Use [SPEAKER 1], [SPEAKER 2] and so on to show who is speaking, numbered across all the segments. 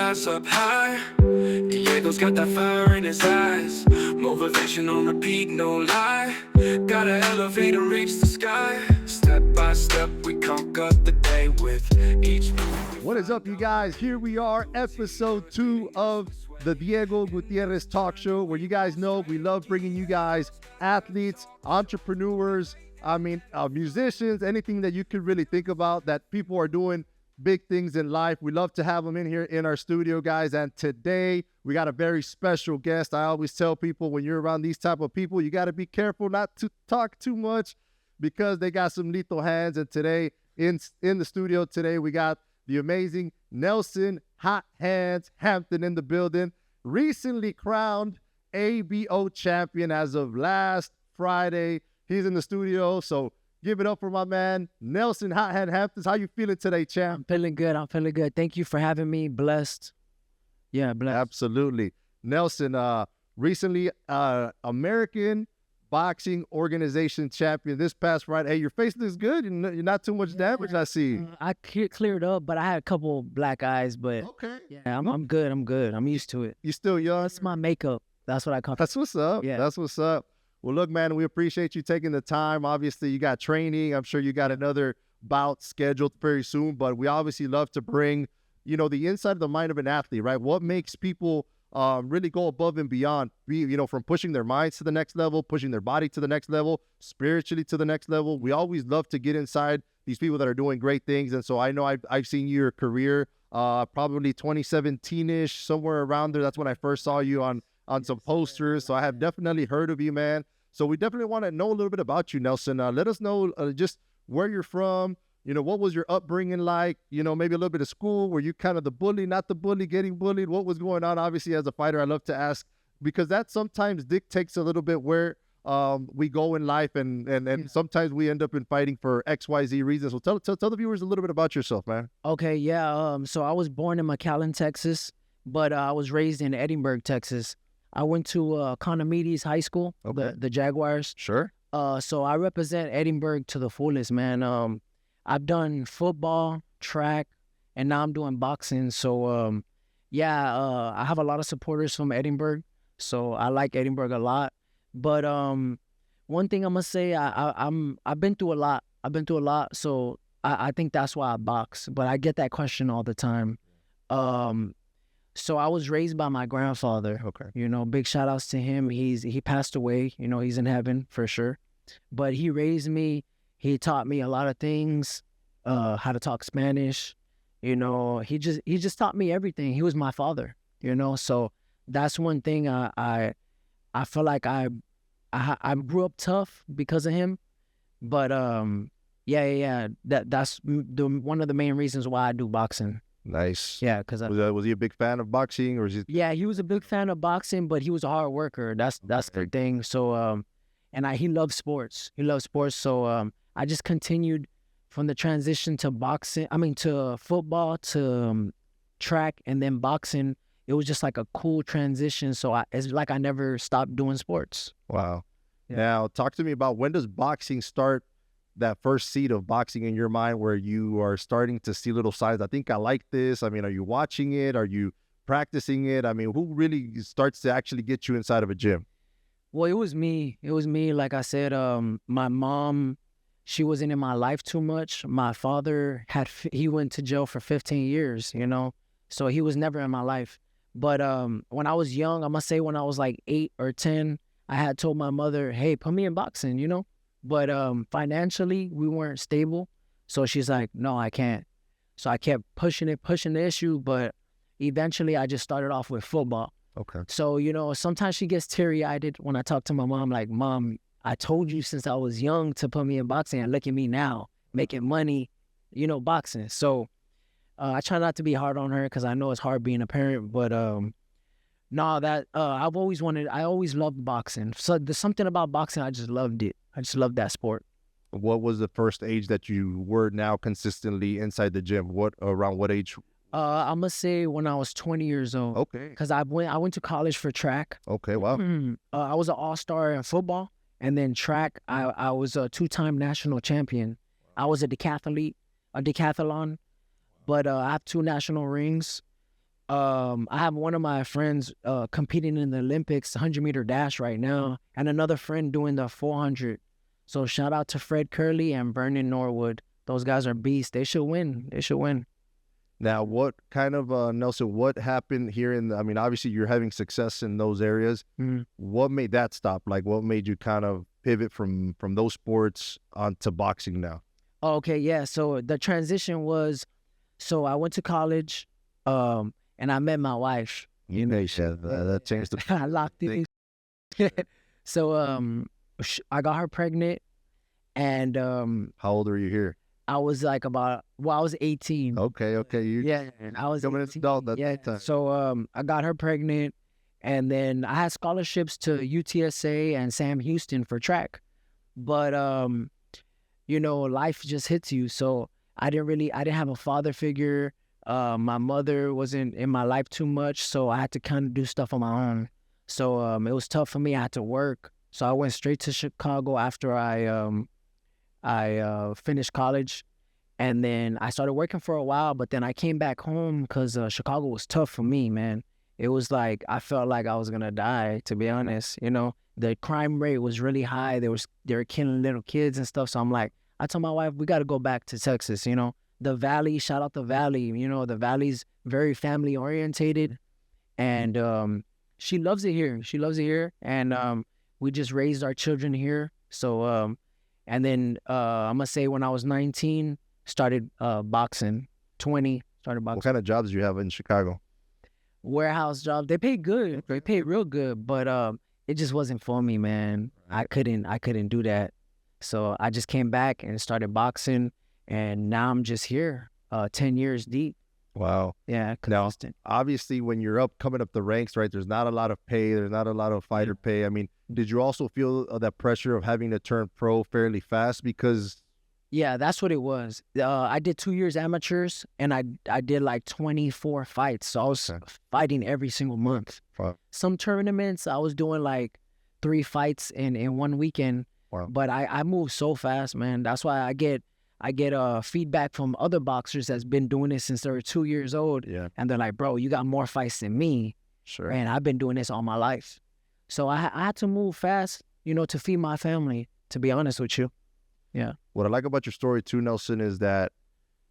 [SPEAKER 1] glass up high. Diego's got that fire in his eyes. Motivation on repeat, no lie. Gotta elevate and reach the sky. Step by step, we conquer the day with each move.
[SPEAKER 2] What is up, you guys? Here we are, episode 2 of the Diego Gutierrez Talk Show, where you guys know we love bringing you guys athletes, entrepreneurs, musicians, anything that you could really think about that people are doing big things in life. We love to have them in here in our studio, guys. And today we got a very special guest. I always tell people when you're around these type of people, you got to be careful not to talk too much because they got some lethal hands. And today in the studio today, we got the amazing Nelson Hot Hands Hampton in the building, recently crowned ABO champion as of last Friday. He's in the studio, so give it up for my man, Nelson Hot Hand Hampton. How you feeling today, champ?
[SPEAKER 3] I'm feeling good. Thank you for having me. Blessed. Yeah, blessed.
[SPEAKER 2] Absolutely. Nelson, recently American Boxing Organization champion this past Friday. Hey, your face looks good. You're not too much damage, I see.
[SPEAKER 3] I cleared up, but I had a couple black eyes, but
[SPEAKER 2] okay.
[SPEAKER 3] Yeah, I'm good. I'm used to it.
[SPEAKER 2] You still young?
[SPEAKER 3] That's my makeup. That's what I call it.
[SPEAKER 2] That's what's up.
[SPEAKER 3] Yeah.
[SPEAKER 2] That's what's up. Well, look, man, we appreciate you taking the time. Obviously, you got training. I'm sure you got another bout scheduled very soon, but we obviously love to bring, the inside of the mind of an athlete, right? What makes people really go above and beyond, from pushing their minds to the next level, pushing their body to the next level, spiritually to the next level. We always love to get inside these people that are doing great things. And so I know I've seen your career probably 2017-ish, somewhere around there. That's when I first saw you on some posters. So I have definitely heard of you, man. So we definitely want to know a little bit about you, Nelson. Let us know just where you're from. What was your upbringing like? Maybe a little bit of school. Were you kind of the bully, not the bully, getting bullied? What was going on? Obviously, as a fighter, I love to ask because that sometimes dictates a little bit where we go in life, and sometimes we end up in fighting for XYZ reasons. So tell the viewers a little bit about yourself, man.
[SPEAKER 3] Okay, yeah. So I was born in McAllen, Texas, but I was raised in Edinburgh, Texas. I went to Conomedes High School,
[SPEAKER 2] okay.
[SPEAKER 3] the Jaguars.
[SPEAKER 2] Sure.
[SPEAKER 3] So I represent Edinburgh to the fullest, man. I've done football, track, and now I'm doing boxing. So, I have a lot of supporters from Edinburgh. So I like Edinburgh a lot. But one thing I'm gonna say, I've been through a lot. So I think that's why I box. But I get that question all the time. So I was raised by my grandfather.
[SPEAKER 2] Okay.
[SPEAKER 3] Big shout outs to him. He passed away. He's in heaven for sure. But he raised me. He taught me a lot of things, how to talk Spanish. He just taught me everything. He was my father. So that's one thing I feel like I grew up tough because of him. But that's one of the main reasons why I do boxing.
[SPEAKER 2] Nice.
[SPEAKER 3] Yeah, because
[SPEAKER 2] was he a big fan of boxing, or is he?
[SPEAKER 3] Yeah, he was a big fan of boxing, but he was a hard worker. That's the thing. So he loved sports. So I just continued from the transition to to football to track and then boxing. It was just like a cool transition. So it's like I never stopped doing sports.
[SPEAKER 2] Wow.
[SPEAKER 3] Yeah.
[SPEAKER 2] Now talk to me about, when does boxing start? That first seed of boxing in your mind where you are starting to see little signs. I think I like this. Are you watching it? Are you practicing it? Who really starts to actually get you inside of a gym?
[SPEAKER 3] Well, it was me. Like I said, my mom, she wasn't in my life too much. My father he went to jail for 15 years, so he was never in my life. But when I was young, I must say when I was like 8 or 10, I had told my mother, hey, put me in boxing, But financially, we weren't stable. So she's like, no, I can't. So I kept pushing the issue. But eventually, I just started off with football.
[SPEAKER 2] Okay.
[SPEAKER 3] So, sometimes she gets teary-eyed when I talk to my mom. Like, Mom, I told you since I was young to put me in boxing. And look at me now, making money, boxing. So I try not to be hard on her because I know it's hard being a parent. But I always loved boxing. So there's something about boxing, I just loved it. I just loved that sport.
[SPEAKER 2] What was the first age that you were now consistently inside the gym? Around what age?
[SPEAKER 3] I'm gonna say when I was 20 years old.
[SPEAKER 2] Okay.
[SPEAKER 3] Because I went to college for track.
[SPEAKER 2] Okay, wow.
[SPEAKER 3] I was an all-star in football, and then track. I was a 2-time national champion. I was a decathlon, but I have 2 national rings. I have one of my friends competing in the Olympics 100-meter dash right now, and another friend doing the 400. So shout out to Fred Curley and Vernon Norwood. Those guys are beasts. They should win. They should win.
[SPEAKER 2] Now, what kind of Nelson? What happened here I mean, obviously you're having success in those areas.
[SPEAKER 3] Mhm.
[SPEAKER 2] What made that stop? Like, what made you kind of pivot from those sports onto boxing now?
[SPEAKER 3] Okay, yeah. So the transition was, so I went to college, and I met my wife.
[SPEAKER 2] You know, that changed the
[SPEAKER 3] I locked it. So I got her pregnant, and
[SPEAKER 2] How old are you here?
[SPEAKER 3] I was like I was 18.
[SPEAKER 2] Okay, you
[SPEAKER 3] Yeah, I was
[SPEAKER 2] coming as
[SPEAKER 3] 18.
[SPEAKER 2] an adult at
[SPEAKER 3] Yeah.
[SPEAKER 2] that time.
[SPEAKER 3] So I got her pregnant, and then I had scholarships to UTSA and Sam Houston for track, but you know, life just hits you. So I didn't have a father figure. My mother wasn't in my life too much, so I had to kind of do stuff on my own. So it was tough for me. I had to work. So I went straight to Chicago after I finished college, and then I started working for a while. But then I came back home because Chicago was tough for me, man. It was like I felt like I was gonna die, to be honest. You know, the crime rate was really high. They were killing little kids and stuff. So I'm like, I told my wife, we got to go back to Texas. You know, the Valley. Shout out the Valley. You know, the Valley's very family orientated, and she loves it here. She loves it here, and we just raised our children here. So and then I'm gonna say when I was 19, started boxing. 20, started boxing.
[SPEAKER 2] What kind of jobs do you have in Chicago?
[SPEAKER 3] Warehouse jobs. They paid good. They paid real good, but it just wasn't for me, man. I couldn't do that. So I just came back and started boxing, and now I'm just here, 10 years deep.
[SPEAKER 2] Wow.
[SPEAKER 3] Yeah,
[SPEAKER 2] Now,
[SPEAKER 3] consistent.
[SPEAKER 2] obviously, when you're coming up the ranks, right, there's not a lot of pay. There's not a lot of fighter pay. I mean, did you also feel that pressure of having to turn pro fairly fast? Because
[SPEAKER 3] Yeah, that's what it was. I did 2 years amateurs, and I did like 24 fights. So I was fighting every single month.
[SPEAKER 2] Wow.
[SPEAKER 3] Some tournaments, I was doing like 3 fights in one weekend.
[SPEAKER 2] Wow.
[SPEAKER 3] But I move so fast, man. That's why I get feedback from other boxers that's been doing this since they were 2 years old.
[SPEAKER 2] Yeah.
[SPEAKER 3] And they're like, bro, you got more fights than me.
[SPEAKER 2] Sure.
[SPEAKER 3] And I've been doing this all my life. So I had to move fast, you know, to feed my family, to be honest with you. Yeah.
[SPEAKER 2] What I like about your story too, Nelson, is that,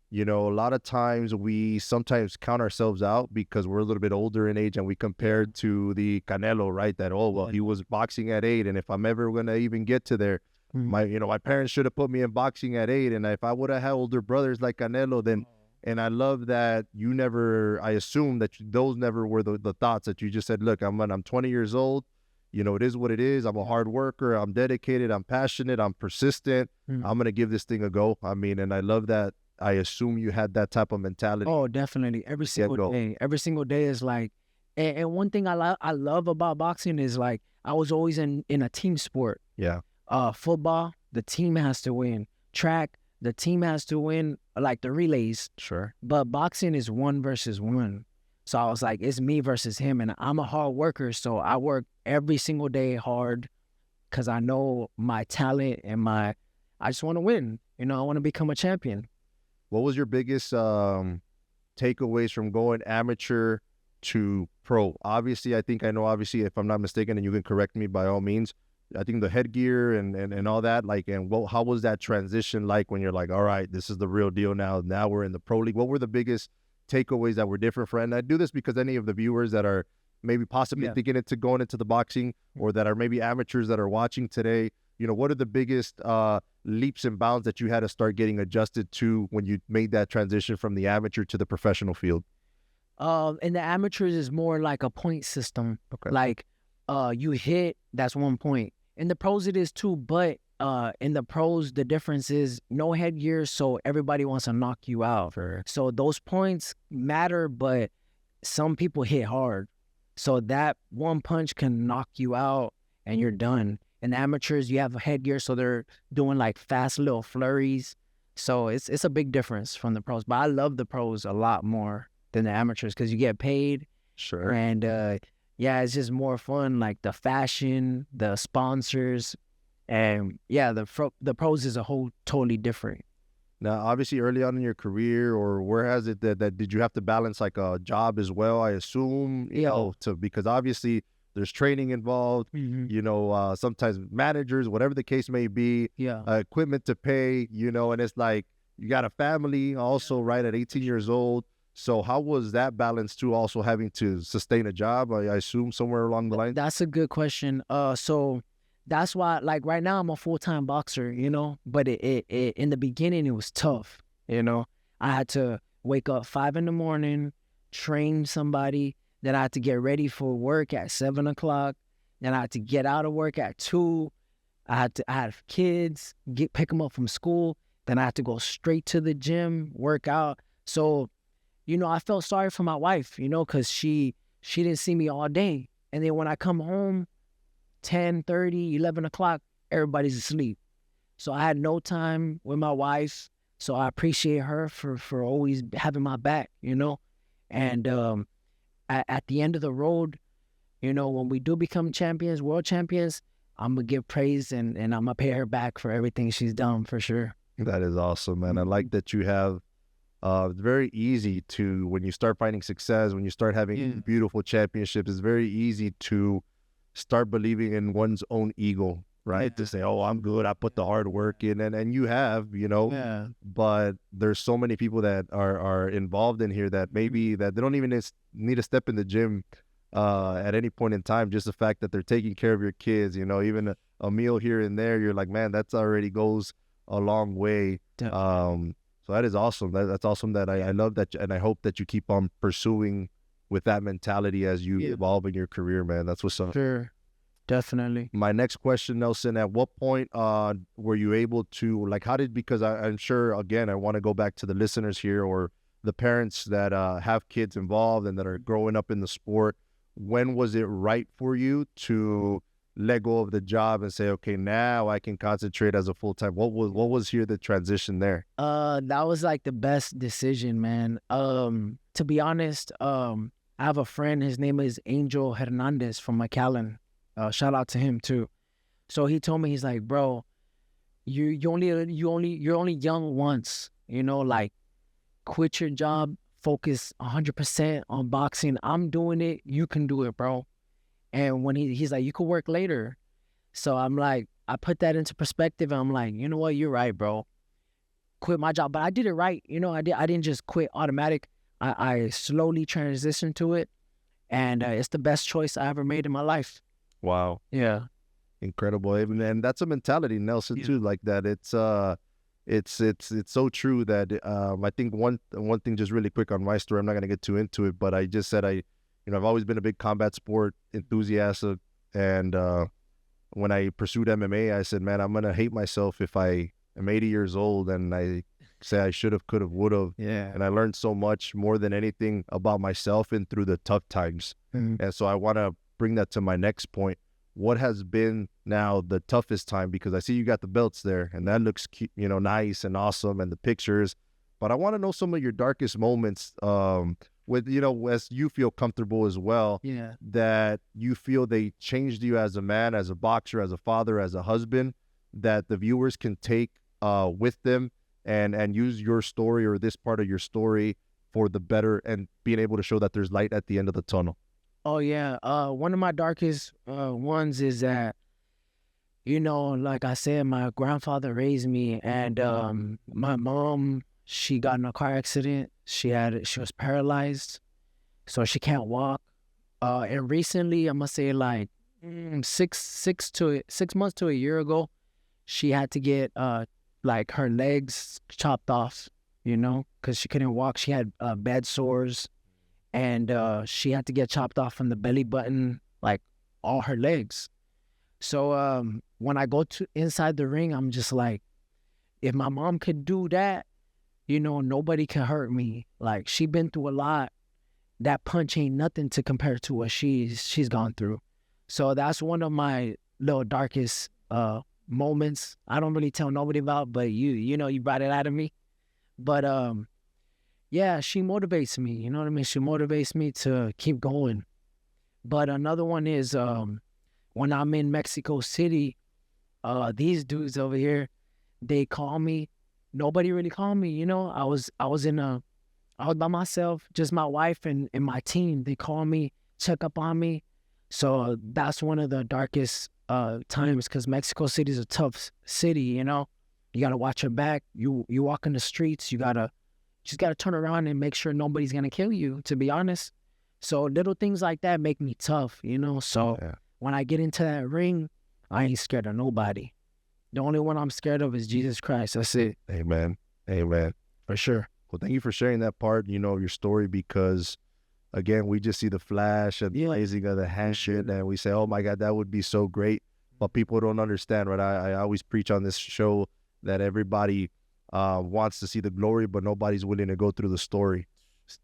[SPEAKER 2] you know, a lot of times we sometimes count ourselves out because we're a little bit older in age and we compared to the Canelo, right? That, oh, well, he was boxing at 8. And if I'm ever going to even get to there, my parents should have put me in boxing at 8. And if I would have had older brothers like Canelo, then, and I love that you never, I assume that those never were the thoughts that you just said, look, I'm 20 years old. You know, it is what it is. I'm a hard worker. I'm dedicated. I'm passionate. I'm persistent. I'm going to give this thing a go. I mean, and I love that. I assume you had that type of mentality.
[SPEAKER 3] Oh, definitely. Every single day. Every single day is like, and one thing I love about boxing is like, I was always in a team sport.
[SPEAKER 2] Yeah.
[SPEAKER 3] Football, the team has to win. Track, the team has to win, like the relays.
[SPEAKER 2] Sure.
[SPEAKER 3] But boxing is 1 versus 1. So I was like, it's me versus him. And I'm a hard worker. So I work every single day hard because I know my talent and I just want to win. You know, I want to become a champion.
[SPEAKER 2] What was your biggest takeaways from going amateur to pro? Obviously, obviously, if I'm not mistaken, and you can correct me by all means, I think the headgear and all that, like, and how was that transition like when you're like, all right, this is the real deal now. Now we're in the pro league. What were the biggest takeaways that were different for? And I do this because any of the viewers that are maybe possibly thinking into going into the boxing, or that are maybe amateurs that are watching today, you know, what are the biggest leaps and bounds that you had to start getting adjusted to when you made that transition from the amateur to the professional field?
[SPEAKER 3] In the amateurs is more like a point system.
[SPEAKER 2] Okay.
[SPEAKER 3] Like you hit, that's 1 point. In the pros it is 2, but in the pros the difference is no headgear, so everybody wants to knock you out.
[SPEAKER 2] Sure.
[SPEAKER 3] So those points matter, but some people hit hard. So that 1 punch can knock you out and you're done. In the amateurs, you have a headgear, so they're doing like fast little flurries. So it's a big difference from the pros. But I love the pros a lot more than the amateurs because you get paid.
[SPEAKER 2] Sure.
[SPEAKER 3] And yeah, it's just more fun, like the fashion, the sponsors, and yeah, the pros is a whole totally different.
[SPEAKER 2] Now, obviously, early on in your career, or where has it that did you have to balance like a job as well? I assume, you
[SPEAKER 3] Yeah.
[SPEAKER 2] know, to because obviously there's training involved.
[SPEAKER 3] Mm-hmm.
[SPEAKER 2] You know, sometimes managers, whatever the case may be,
[SPEAKER 3] Yeah.
[SPEAKER 2] equipment to pay. You know, and it's like you got a family also, right? At 18 years old. So how was that balance too? Also having to sustain a job, I assume somewhere along the line.
[SPEAKER 3] That's a good question. So that's why, like right now, I'm a full-time boxer, you know. But it in the beginning, it was tough, you know. I had to wake up 5 in the morning, train somebody. Then I had to get ready for work at 7 o'clock. Then I had to get out of work at 2. I had kids, pick them up from school. Then I had to go straight to the gym, work out. So, you know, I felt sorry for my wife, you know, because she didn't see me all day. And then when I come home, 10:30, 11 o'clock, everybody's asleep. So I had no time with my wife. So I appreciate her for always having my back, you know. And at the end of the road, you know, when we do become champions, world champions, I'm going to give praise and I'm going to pay her back for everything she's done, for sure.
[SPEAKER 2] That is awesome, man. I like that you have. It's very easy to, when you start finding success, when you start having beautiful championships, it's very easy to start believing in one's own ego, right? To say, oh, I'm good. I put the hard work in, and you have, you know.
[SPEAKER 3] Yeah.
[SPEAKER 2] But there's so many people that are involved in here that maybe that they don't even need to step in the gym at any point in time. Just the fact that they're taking care of your kids, you know, even a meal here and there, you're like, man, that's already goes a long way. So that is awesome. That's awesome. That I love that, and I hope that you keep on pursuing with that mentality as you evolve in your career, man. That's what's up.
[SPEAKER 3] Sure, definitely.
[SPEAKER 2] My next question, Nelson, at what point were you able to, like, how did, because I'm sure, again, I want to go back to the listeners here or the parents that have kids involved and that are growing up in the sport. When was it right for you to let go of the job and say, okay, now I can concentrate as a full-time? What was here the transition there?
[SPEAKER 3] That was like the best decision, man. To be honest, I have a friend, his name is Angel Hernandez from McAllen. Shout out to him too. So he told me, he's like, bro, you're only young once, you know, like quit your job, focus 100% on boxing. I'm doing it, you can do it, bro. And when he's like, you could work later. So I'm like, I put that into perspective. And I'm like, you know what? You're right, bro. Quit my job. But I did it right. You know, I didn't just quit automatic. I slowly transitioned to it. And it's the best choice I ever made in my life.
[SPEAKER 2] Wow.
[SPEAKER 3] Yeah.
[SPEAKER 2] Incredible. And that's a mentality, Nelson, too, like that. It's so true that I think one thing, just really quick on my story, I'm not going to get too into it, but I just said I've always been a big combat sport enthusiast, and when I pursued MMA, I said, man, I'm going to hate myself if I am 80 years old and I say I should have, could have, would have.
[SPEAKER 3] Yeah.
[SPEAKER 2] And I learned so much more than anything about myself and through the tough times.
[SPEAKER 3] Mm-hmm.
[SPEAKER 2] And so I want to bring that to my next point. What has been now the toughest time? Because I see you got the belts there and that looks cute, you know, nice and awesome, and the pictures, but I want to know some of your darkest moments, with, you know, as you feel comfortable as well, that you feel they changed you as a man, as a boxer, as a father, as a husband, that the viewers can take with them and use your story or this part of your story for the better, and being able to show that there's light at the end of the tunnel.
[SPEAKER 3] Oh, yeah. One of my darkest ones is that, you know, like I said, my grandfather raised me, and my mom, she got in a car accident. She was paralyzed, so she can't walk. And recently, I'm gonna say like 6 months to a year ago, she had to get like her legs chopped off, you know, because she couldn't walk. She had bed sores, and she had to get chopped off from the belly button, like all her legs. So when I go to inside the ring, I'm just like, if my mom could do that, you know, nobody can hurt me. Like, she been through a lot. That punch ain't nothing to compare to what she's gone through. So that's one of my little darkest moments. I don't really tell nobody about, but you know, you brought it out of me. But yeah, she motivates me. You know what I mean? She motivates me to keep going. But another one is when I'm in Mexico City, these dudes over here, they call me nobody really called me. I was by myself, just my wife and my team. They call me, check up on me. So that's one of the darkest times, because Mexico City is a tough city. You got to watch your back. You walk in the streets, you just gotta turn around and make sure nobody's gonna kill you, to be honest. So little things like that make me tough. So when I get into that ring, I ain't scared of nobody. The only one I'm scared of is Jesus Christ. That's it.
[SPEAKER 2] Amen. Amen.
[SPEAKER 3] For sure.
[SPEAKER 2] Well, thank you for sharing that part, of your story, because again, we just see the flash and the blazing of the handshake, and we say, oh my God, that would be so great. But people don't understand, right? I always preach on this show that everybody wants to see the glory, but nobody's willing to go through the story.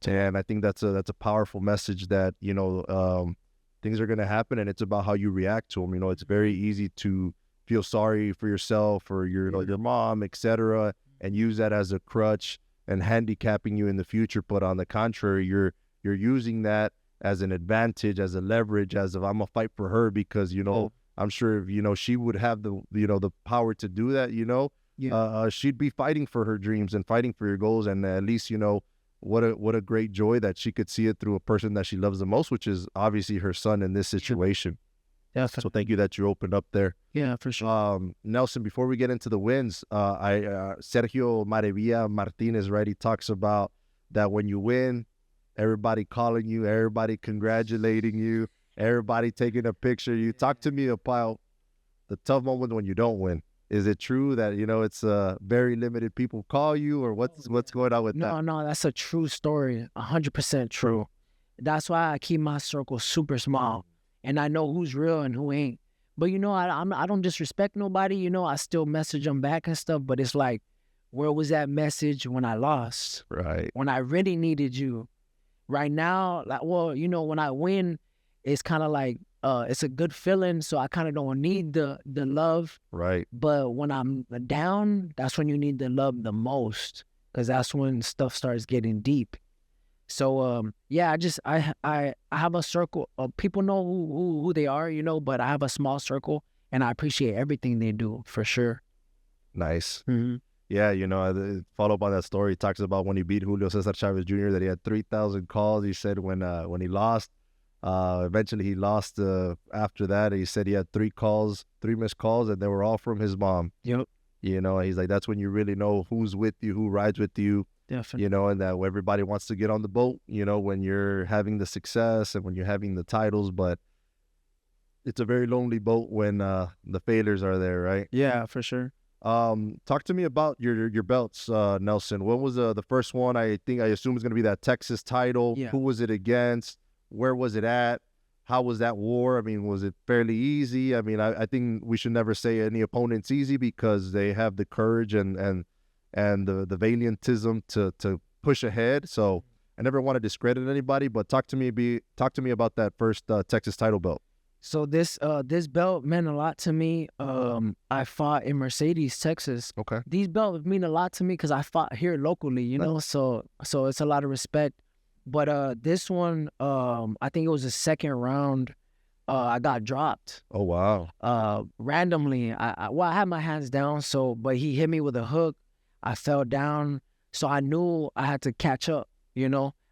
[SPEAKER 2] And I think that's a powerful message that, things are going to happen, and it's about how you react to them. It's very easy to feel sorry for yourself or your mom, etc., and use that as a crutch and handicapping you in the future. But on the contrary, you're using that as an advantage, as a leverage, as if I'm gonna fight for her, because I'm sure if she would have the power to do that, she'd be fighting for her dreams and fighting for your goals. And at least what a great joy that she could see it through a person that she loves the most, which is obviously her son in this situation.
[SPEAKER 3] Yeah.
[SPEAKER 2] So thank you that you opened up there.
[SPEAKER 3] Yeah, for sure.
[SPEAKER 2] Nelson, before we get into the wins, Sergio Maravilla Martinez, right? He talks about that when you win, everybody calling you, everybody congratulating you, everybody taking a picture. You talk to me about the tough moment when you don't win. Is it true that, it's very limited people call you, or what's going on with that?
[SPEAKER 3] No, that's a true story. 100% true. That's why I keep my circle super small, and I know who's real and who ain't. But, I don't disrespect nobody. I still message them back and stuff, but it's like, where was that message when I lost?
[SPEAKER 2] Right.
[SPEAKER 3] When I really needed you. Right now, when I win, it's kind of like, it's a good feeling, so I kind of don't need the love.
[SPEAKER 2] Right.
[SPEAKER 3] But when I'm down, that's when you need the love the most, because that's when stuff starts getting deep. So I have a circle of people know who they are, but I have a small circle, and I appreciate everything they do, for sure.
[SPEAKER 2] Nice.
[SPEAKER 3] Mm-hmm.
[SPEAKER 2] Yeah, follow up on that story. He talks about when he beat Julio Cesar Chavez Jr. that he had 3,000 calls. He said when he lost, eventually he lost after that. He said he had 3 missed calls, and they were all from his mom.
[SPEAKER 3] Yep.
[SPEAKER 2] He's like, that's when you really know who's with you, who rides with you.
[SPEAKER 3] Definitely.
[SPEAKER 2] And that everybody wants to get on the boat, when you're having the success and when you're having the titles, but it's a very lonely boat when the failures are there, right?
[SPEAKER 3] Yeah, for sure.
[SPEAKER 2] Talk to me about your belts, Nelson. When was the first one? I assume it's going to be that Texas title.
[SPEAKER 3] Yeah.
[SPEAKER 2] Who was it against? Where was it at? How was that war? I mean, was it fairly easy? I mean, I think we should never say any opponent's easy, because they have the courage and the valiantism to push ahead. So I never want to discredit anybody, but talk to me about that first Texas title belt.
[SPEAKER 3] So this belt meant a lot to me. I fought in Mercedes, Texas.
[SPEAKER 2] Okay.
[SPEAKER 3] These belts mean a lot to me because I fought here locally,
[SPEAKER 2] Nice.
[SPEAKER 3] So it's a lot of respect. But this one, I think it was the second round. I got dropped.
[SPEAKER 2] Oh wow.
[SPEAKER 3] Randomly. I had my hands down, but he hit me with a hook. I fell down, so I knew I had to catch up.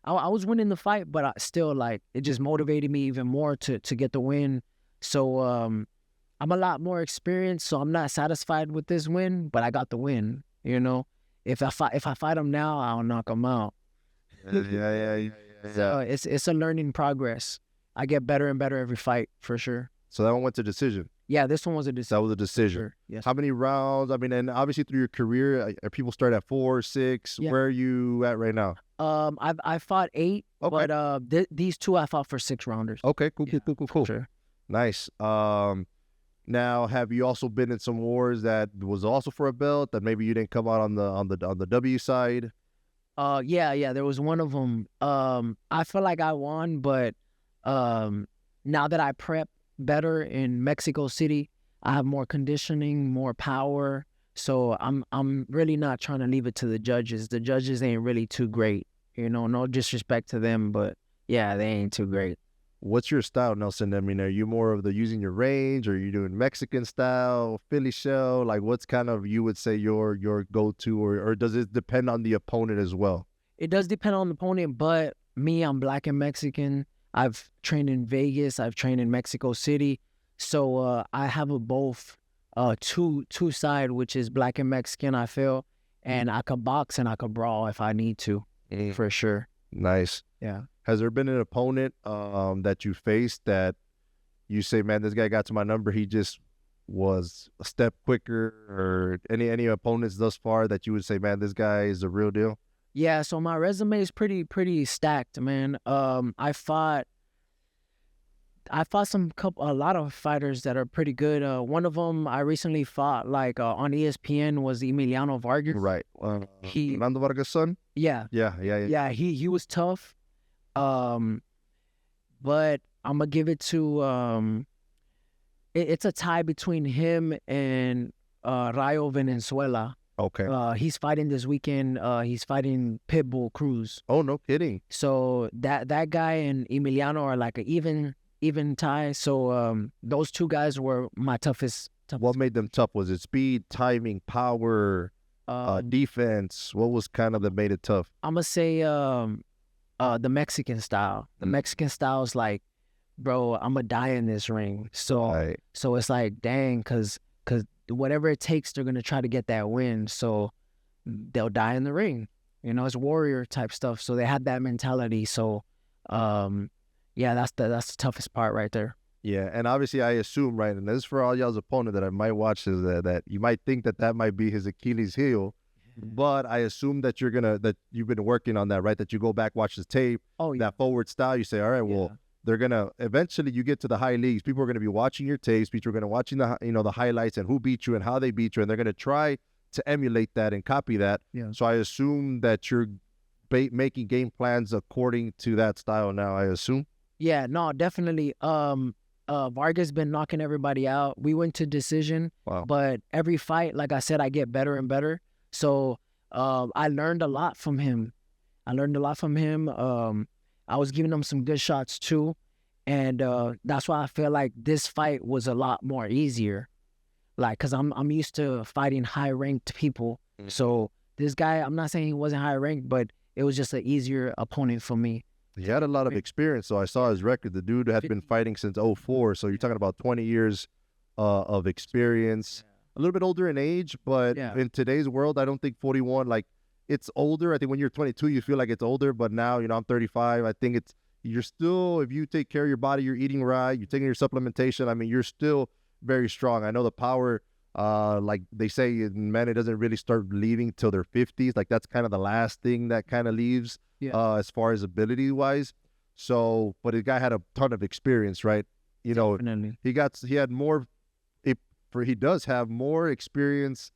[SPEAKER 3] I was winning the fight, but I still, it just motivated me even more to get the win. So I'm a lot more experienced, so I'm not satisfied with this win, but I got the win. If I fight him now, I'll knock him out.
[SPEAKER 2] Yeah.
[SPEAKER 3] So it's a learning progress. I get better and better every fight, for sure.
[SPEAKER 2] So that one went to decision.
[SPEAKER 3] Yeah, this one was a decision.
[SPEAKER 2] That was a decision.
[SPEAKER 3] Sure. Yes.
[SPEAKER 2] How many rounds? I mean, and obviously through your career, people start at 4, 6.
[SPEAKER 3] Yeah.
[SPEAKER 2] Where are you at right now?
[SPEAKER 3] I fought 8,
[SPEAKER 2] Okay.
[SPEAKER 3] but these 2 I fought for 6 rounders.
[SPEAKER 2] Okay, cool.
[SPEAKER 3] Sure.
[SPEAKER 2] Nice. Now, have you also been in some wars that was also for a belt that maybe you didn't come out on the W side?
[SPEAKER 3] Yeah. There was one of them. I feel like I won, but now that I prep better in Mexico City, I have more conditioning, more power. So I'm really not trying to leave it to the judges. The judges ain't really too great. No disrespect to them, but yeah, they ain't too great.
[SPEAKER 2] What's your style, Nelson? I mean, are you more of the using your range, or are you doing Mexican style, Philly shell? Like, what's kind of, you would say, your go-to, or does it depend on the opponent as well?
[SPEAKER 3] It does depend on the opponent, but me, I'm black and Mexican. I've trained in Vegas. I've trained in Mexico City. So I have a both two side, which is black and Mexican, I feel. And I could box and I could brawl if I need to, for sure.
[SPEAKER 2] Nice.
[SPEAKER 3] Yeah.
[SPEAKER 2] Has there been an opponent that you faced that you say, man, this guy got to my number, he just was a step quicker, or any opponents thus far that you would say, man, this guy is the real deal?
[SPEAKER 3] Yeah, so my resume is pretty stacked, man. I fought a lot of fighters that are pretty good. One of them I recently fought on ESPN was Emiliano Vargas.
[SPEAKER 2] Right. Fernando Vargas' son?
[SPEAKER 3] Yeah.
[SPEAKER 2] Yeah.
[SPEAKER 3] He was tough. But I'm gonna give it to it's a tie between him and Rayo Venezuela.
[SPEAKER 2] Okay.
[SPEAKER 3] He's fighting this weekend. He's fighting Pitbull Cruz.
[SPEAKER 2] Oh, no kidding.
[SPEAKER 3] So that guy and Emiliano are like an even tie. So those two guys were my toughest.
[SPEAKER 2] What made them tough? Was it speed, timing, power, defense? What was kind of that made it tough?
[SPEAKER 3] I'm gonna say the Mexican style. The Mexican style is like, bro, I'm gonna die in this ring. So so it's like, dang, cause whatever it takes, they're gonna try to get that win. So they'll die in the ring. You know, it's warrior type stuff. So they had that mentality. So yeah, that's the toughest part right there.
[SPEAKER 2] Yeah, and obviously I assume, right, and this is for all y'all's opponent that I might watch, is that you might think that might be his Achilles heel, but I assume that that you've been working on that, right? That you go back, watch the tape, that forward style, you say, all right, well, they're gonna eventually you get to the high leagues. People are gonna be watching your tapes. People are gonna watching the highlights and who beat you and how they beat you, and they're gonna try to emulate that and copy that.
[SPEAKER 3] Yeah.
[SPEAKER 2] So I assume that you're making game plans according to that style now, I assume.
[SPEAKER 3] Yeah, no, definitely. Vargas been knocking everybody out. We went to decision, but every fight, like I said, I get better and better. So I learned a lot from him. I was giving him some good shots too, and that's why I feel like this fight was a lot more easier. Like, cause I'm used to fighting high ranked people. So this guy, I'm not saying he wasn't high ranked, but it was just an easier opponent for me.
[SPEAKER 2] He had a lot of experience, so I saw his record. The dude had been fighting since 2004, so you're talking about 20 years of experience. A little bit older in age, but in today's world, I don't think 41, like, it's older. I think when you're 22, you feel like it's older, but now, I'm 35. I think you're still, if you take care of your body, you're eating right, you're taking your supplementation, I mean, you're still very strong. I know the power, like they say in men, it doesn't really start leaving till their 50s. Like, that's kind of the last thing that kind of leaves. As far as ability wise. So, but the guy had a ton of experience, right?
[SPEAKER 3] Definitely.
[SPEAKER 2] He does have more experience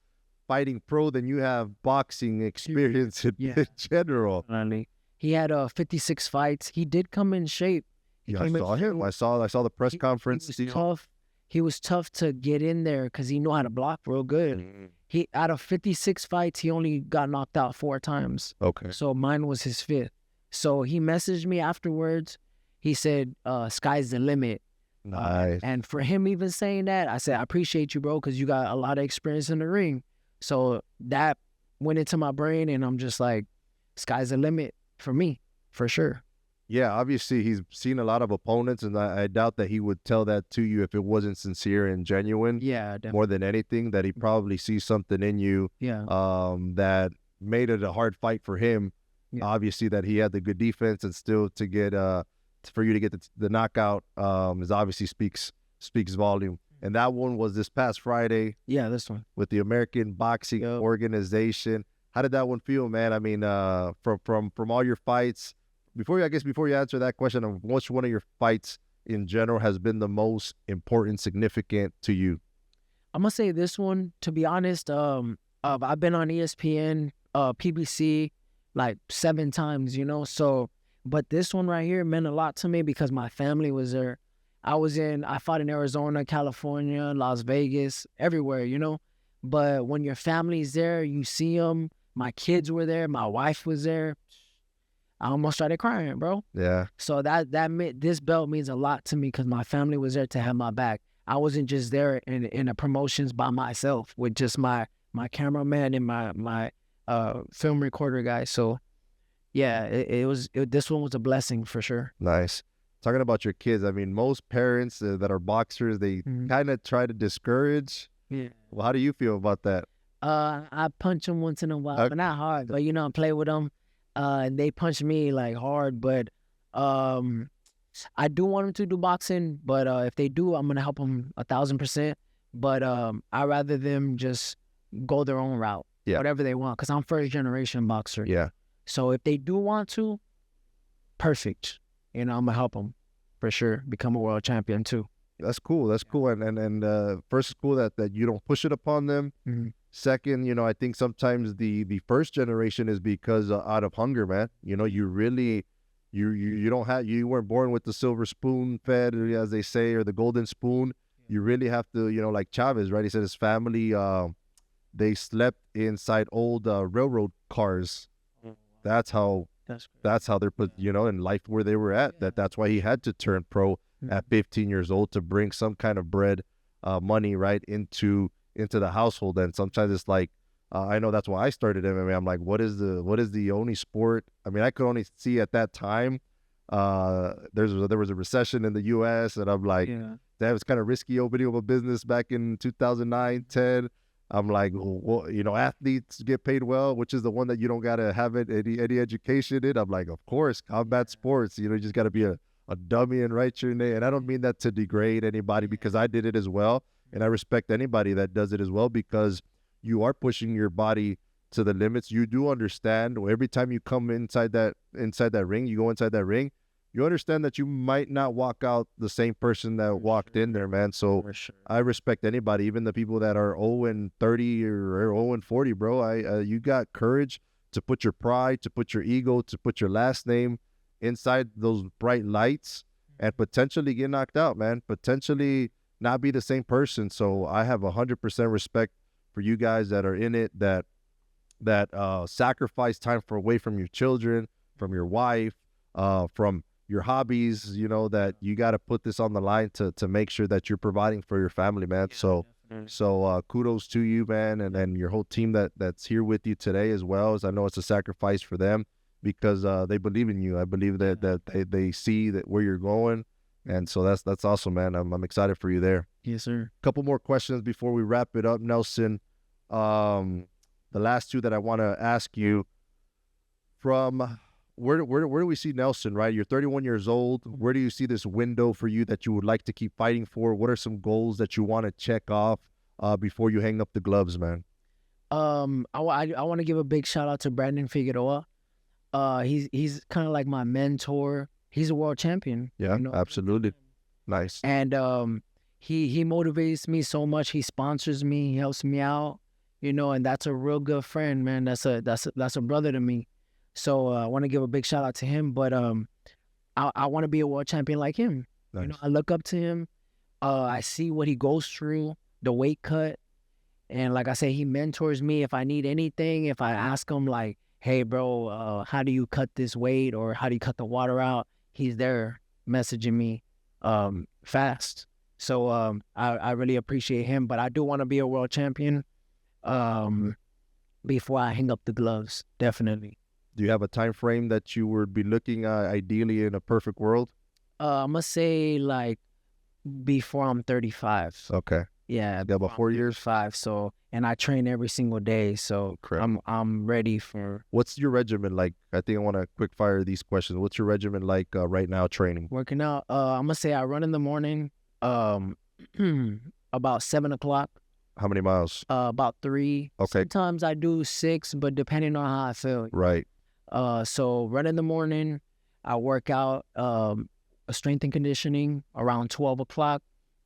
[SPEAKER 2] fighting pro than you have boxing experience in general.
[SPEAKER 3] Definitely. He had 56 fights. He did come in shape.
[SPEAKER 2] I saw him. I saw the press conference.
[SPEAKER 3] He was tough. He was tough to get in there because he knew how to block real good. He, out of 56 fights, he only got knocked out 4 times.
[SPEAKER 2] Okay.
[SPEAKER 3] So mine was his 5th. So he messaged me afterwards. He said, sky's the limit.
[SPEAKER 2] Nice.
[SPEAKER 3] And for him even saying that, I said, I appreciate you, bro, because you got a lot of experience in the ring. So that went into my brain, and I'm just like, sky's the limit for me, for sure.
[SPEAKER 2] Yeah, obviously he's seen a lot of opponents, and I doubt that he would tell that to you if it wasn't sincere and genuine.
[SPEAKER 3] Yeah, definitely.
[SPEAKER 2] More than anything, that he probably sees something in you.
[SPEAKER 3] Yeah.
[SPEAKER 2] That made it a hard fight for him. Yeah. Obviously, that he had the good defense, and still to get for you to get the knockout is obviously speaks volume. And that one was this past Friday.
[SPEAKER 3] Yeah, this one
[SPEAKER 2] with the American Boxing Organization. How did that one feel, man? I mean, from all your fights. Before you answer that question, which one of your fights in general has been the most important, significant to you?
[SPEAKER 3] I'm gonna say this one. To be honest, I've been on ESPN, PBC, like 7 times, So, but this one right here meant a lot to me because my family was there. I fought in Arizona, California, Las Vegas, everywhere, But when your family's there, you see them. My kids were there. My wife was there. I almost started crying, bro.
[SPEAKER 2] Yeah.
[SPEAKER 3] So this belt means a lot to me because my family was there to have my back. I wasn't just there in the promotions by myself with just my cameraman and my film recorder guy. So yeah, this one was a blessing for sure.
[SPEAKER 2] Nice. Talking about your kids, I mean, most parents that are boxers, they kind of try to discourage.
[SPEAKER 3] Yeah.
[SPEAKER 2] Well, how do you feel about that?
[SPEAKER 3] I punch them once in a while, but not hard. But I play with them. And they punch me like hard, but I do want them to do boxing. But if they do, I'm gonna help them 1,000%. But I'd rather them just go their own route, whatever they want, because I'm first generation boxer.
[SPEAKER 2] Yeah.
[SPEAKER 3] So if they do want to, perfect. I'm gonna help them for sure become a world champion too.
[SPEAKER 2] That's cool. That's cool. And first, it's cool that you don't push it upon them. Second, I think sometimes the first generation is because out of hunger, man. You really, you don't have, you weren't born with the silver spoon fed, as they say, or the golden spoon. You really have to, like Chavez, right? He said his family, they slept inside old railroad cars. That's how they're put, in life where they were at. That's why he had to turn pro at 15 years old to bring some kind of bread, money, right, into the household. And sometimes it's like, I know that's why I started MMA. I'm like, what is the only sport? I mean, I could only see at that time, there was a recession in the U.S. and I'm like, that was kind of risky opening up a business back in 2009, 10. I'm like, well, athletes get paid well, which is the one that you don't got to have any education in. I'm like, of course, combat sports, you just got to be a dummy and write your name. And I don't mean that to degrade anybody, because I did it as well. And I respect anybody that does it as well, because you are pushing your body to the limits. You do understand every time you come inside that ring, you go inside that ring, you understand that you might not walk out the same person that walked in there, man. So I respect anybody, even the people that are 0-30 or 0-40, bro. You got courage to put your pride, to put your ego, to put your last name inside those bright lights and potentially get knocked out, man. Potentially not be the same person. So I have 100% respect for you guys that are in it, that sacrifice time away from your children, from your wife, from your hobbies, that you got to put this on the line to make sure that you're providing for your family, man. So kudos to you, man, and your whole team that's here with you today as well. As I know it's a sacrifice for them, because they believe in you. I believe that they see that where you're going. And so that's awesome, man. I'm excited for you there.
[SPEAKER 3] Yes, sir.
[SPEAKER 2] Couple more questions before we wrap it up, Nelson. The last two that I want to ask you, from where do we see Nelson, right? You're 31 years old. Where do you see this window for you that you would like to keep fighting for? What are some goals that you want to check off before you hang up the gloves, man?
[SPEAKER 3] I want to give a big shout out to Brandon Figueroa. He's kind of like my mentor. He's a world champion.
[SPEAKER 2] Yeah, absolutely. Nice.
[SPEAKER 3] And he motivates me so much. He sponsors me. He helps me out. And that's a real good friend, man. That's a brother to me. So I want to give a big shout out to him. But I want to be a world champion like him.
[SPEAKER 2] Nice.
[SPEAKER 3] I look up to him. I see what he goes through, the weight cut, and like I say, he mentors me. If I need anything, if I ask him like, "Hey, bro, how do you cut this weight, or how do you cut the water out?" He's there messaging me fast. So I really appreciate him. But I do want to be a world champion before I hang up the gloves, definitely.
[SPEAKER 2] Do you have a time frame that you would be looking ideally in a perfect world?
[SPEAKER 3] I'm going to say like before I'm 35.
[SPEAKER 2] Okay.
[SPEAKER 3] Yeah.
[SPEAKER 2] You got about 4 years?
[SPEAKER 3] 5. So, and I train every single day. So I'm ready for.
[SPEAKER 2] What's your regimen like? I think I want to quick fire these questions. What's your regimen like right now training?
[SPEAKER 3] Working out. I'm going to say I run in the morning about 7 o'clock.
[SPEAKER 2] How many miles?
[SPEAKER 3] About 3.
[SPEAKER 2] Okay.
[SPEAKER 3] Sometimes I do 6, but depending on how I feel.
[SPEAKER 2] Right.
[SPEAKER 3] So run in the morning. I work out strength and conditioning around 12 o'clock.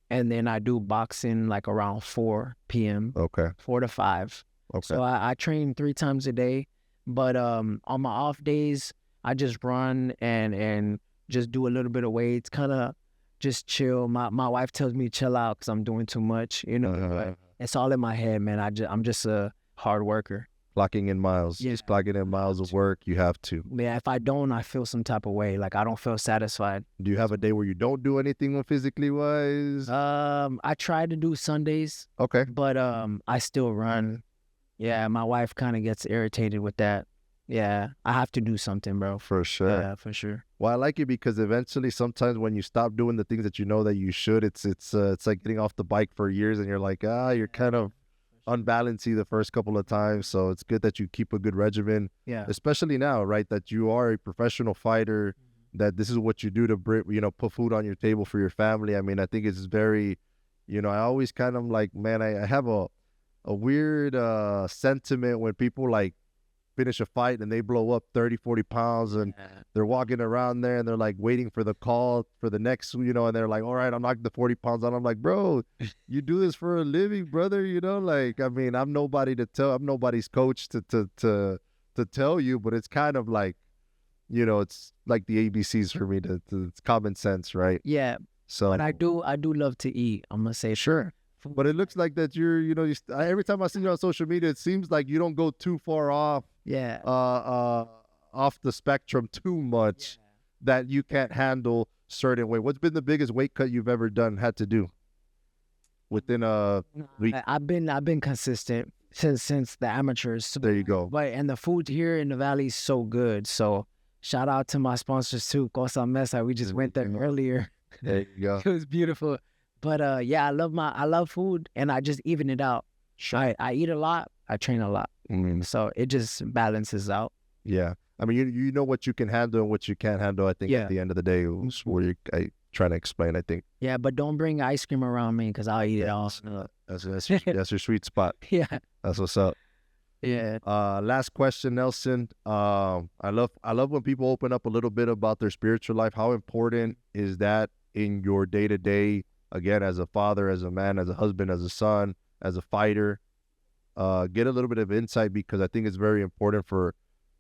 [SPEAKER 3] And then I do boxing like around 4 p.m.
[SPEAKER 2] Okay.
[SPEAKER 3] 4 to 5.
[SPEAKER 2] Okay.
[SPEAKER 3] So I train 3 times a day. But on my off days, I just run and just do a little bit of weights, kind of just chill. My wife tells me to chill out because I'm doing too much, But it's all in my head, man. I'm just a hard worker.
[SPEAKER 2] Clocking in miles.
[SPEAKER 3] Yeah.
[SPEAKER 2] Just clocking in miles of work. You have to.
[SPEAKER 3] Yeah, if I don't, I feel some type of way. Like I don't feel satisfied.
[SPEAKER 2] Do you have a day where you don't do anything physically wise?
[SPEAKER 3] I try to do Sundays,
[SPEAKER 2] Okay.
[SPEAKER 3] but I still run. Yeah, my wife kind of gets irritated with that. Yeah, I have to do something, bro.
[SPEAKER 2] For sure.
[SPEAKER 3] Yeah, for sure.
[SPEAKER 2] Well, I like it because eventually, sometimes when you stop doing the things that you know that you should, it's like getting off the bike for years, and you're like, you're kind of unbalanced the first couple of times. So it's good that you keep a good regimen,
[SPEAKER 3] Yeah.
[SPEAKER 2] especially now, right? That you are a professional fighter, that this is what you do to put food on your table for your family. I mean, I think it's very, I always kind of like, man, I have a weird sentiment when people like finish a fight and they blow up 30-40 pounds and they're walking around there and they're like waiting for the call for the next, and they're like, all right, I'm knocking the 40 pounds on. I'm like, bro, you do this for a living, brother. Like, I mean, I'm nobody's coach to tell you, but it's kind of like, it's like the ABCs for me it's common sense, right?
[SPEAKER 3] Yeah,
[SPEAKER 2] So,
[SPEAKER 3] but I do love to eat. I'm gonna say
[SPEAKER 2] sure. But it looks like that you're, every time I see you on social media, it seems like you don't go too far off
[SPEAKER 3] Yeah.
[SPEAKER 2] off the spectrum too much that you can't handle certain weight. What's been the biggest weight cut you've ever had to do within a week?
[SPEAKER 3] I've been consistent since the amateurs.
[SPEAKER 2] There you go.
[SPEAKER 3] But and the food here in the valley is so good. So shout out to my sponsors too, Cosa Mesa. We just went there earlier.
[SPEAKER 2] There you go.
[SPEAKER 3] It was beautiful. But yeah, I love food, and I just even it out. I eat a lot, I train a lot, so it just balances out.
[SPEAKER 2] Yeah, I mean, you know what you can handle and what you can't handle. I think at the end of the day, is what I try to explain. I think.
[SPEAKER 3] Yeah, but don't bring ice cream around me because I'll eat it all.
[SPEAKER 2] That's your sweet spot.
[SPEAKER 3] Yeah,
[SPEAKER 2] that's what's up.
[SPEAKER 3] Yeah.
[SPEAKER 2] Last question, Nelson. I love when people open up a little bit about their spiritual life. How important is that in your day to day? Again, as a father, as a man, as a husband, as a son, as a fighter, get a little bit of insight, because I think it's very important for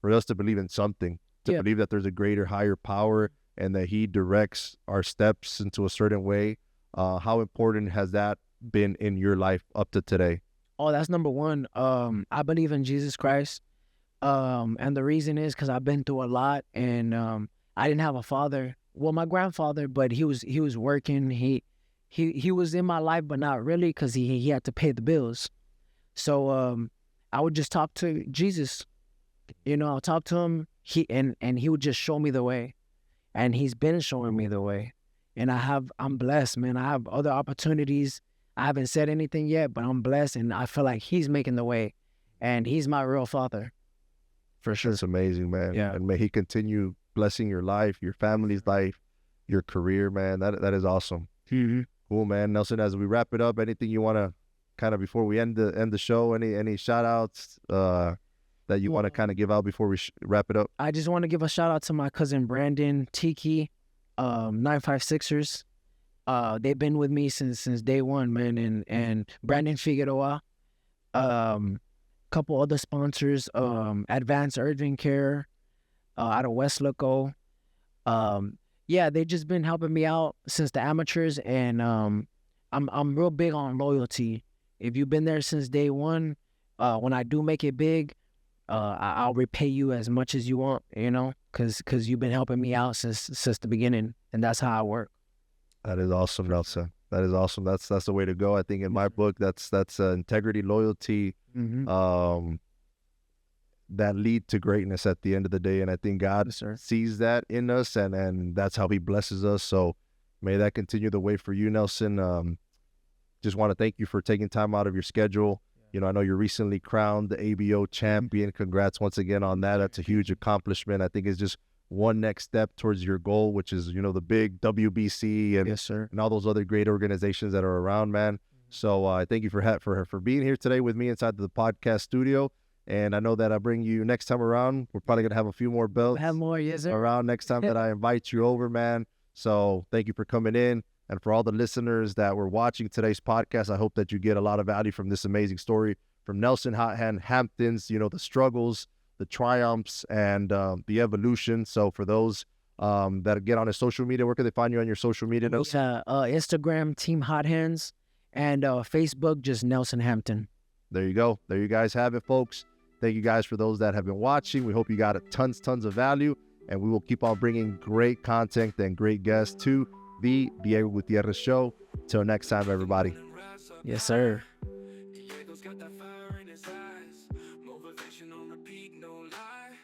[SPEAKER 2] us to believe in something, to believe that there's a greater, higher power, and that he directs our steps into a certain way. How important has that been in your life up to today?
[SPEAKER 3] Oh, that's number one. I believe in Jesus Christ. And the reason is because I've been through a lot, and I didn't have a father. Well, my grandfather, but he was working. He was in my life, but not really, because he had to pay the bills. So I would just talk to Jesus. I'll talk to him. And he would just show me the way. And he's been showing me the way. And I'm blessed, man. I have other opportunities. I haven't said anything yet, but I'm blessed, and I feel like he's making the way. And he's my real father. For sure.
[SPEAKER 2] It's amazing, man.
[SPEAKER 3] Yeah.
[SPEAKER 2] And may he continue blessing your life, your family's life, your career, man. That is awesome.
[SPEAKER 3] Mm-hmm.
[SPEAKER 2] Cool, man. Nelson, as we wrap it up, anything you want to kind of, before we end the show, any shout outs that you want to kind of give out before we wrap it up?
[SPEAKER 3] I just want to give a shout out to my cousin Brandon, Tiki, 956ers. They've been with me since day one, man. And Brandon Figueroa, couple other sponsors, Advanced Urgent Care, out of West Loco. Yeah, they just been helping me out since the amateurs, and I'm real big on loyalty. If you've been there since day one, when I do make it big, I'll repay you as much as you want, because you've been helping me out since the beginning, and that's how I work.
[SPEAKER 2] That is awesome, Nelson. That is awesome. That's the way to go. I think in my book, that's integrity, loyalty, that lead to greatness at the end of the day. And I think God sees that in us, and that's how he blesses us. So may that continue the way for you, Nelson. Just want to thank you for taking time out of your schedule. I know you're recently crowned the ABO champion. Congrats once again on that. That's a huge accomplishment. I think it's just one next step towards your goal, which is, the big WBC and all those other great organizations that are around, man. So I thank you for being here today with me inside the podcast studio. And I know that I bring you next time around. We're probably going to have a few more belts around next time that I invite you over, man. So thank you for coming in. And for all the listeners that were watching today's podcast, I hope that you get a lot of value from this amazing story from Nelson Hampton's, the struggles, the triumphs, and the evolution. So for those that get on his social media, where can they find you on your social media, Nelson?
[SPEAKER 3] Instagram, Team Hot Hands, and Facebook, just Nelson Hampton.
[SPEAKER 2] There you go. There you guys have it, folks. Thank you guys for those that have been watching. We hope you got tons of value, and we will keep on bringing great content and great guests to the Diego Gutierrez Show. Till next time, everybody.
[SPEAKER 3] Yes, sir.
[SPEAKER 1] Diego's got that fire in his eyes. Motivation on repeat, no lie.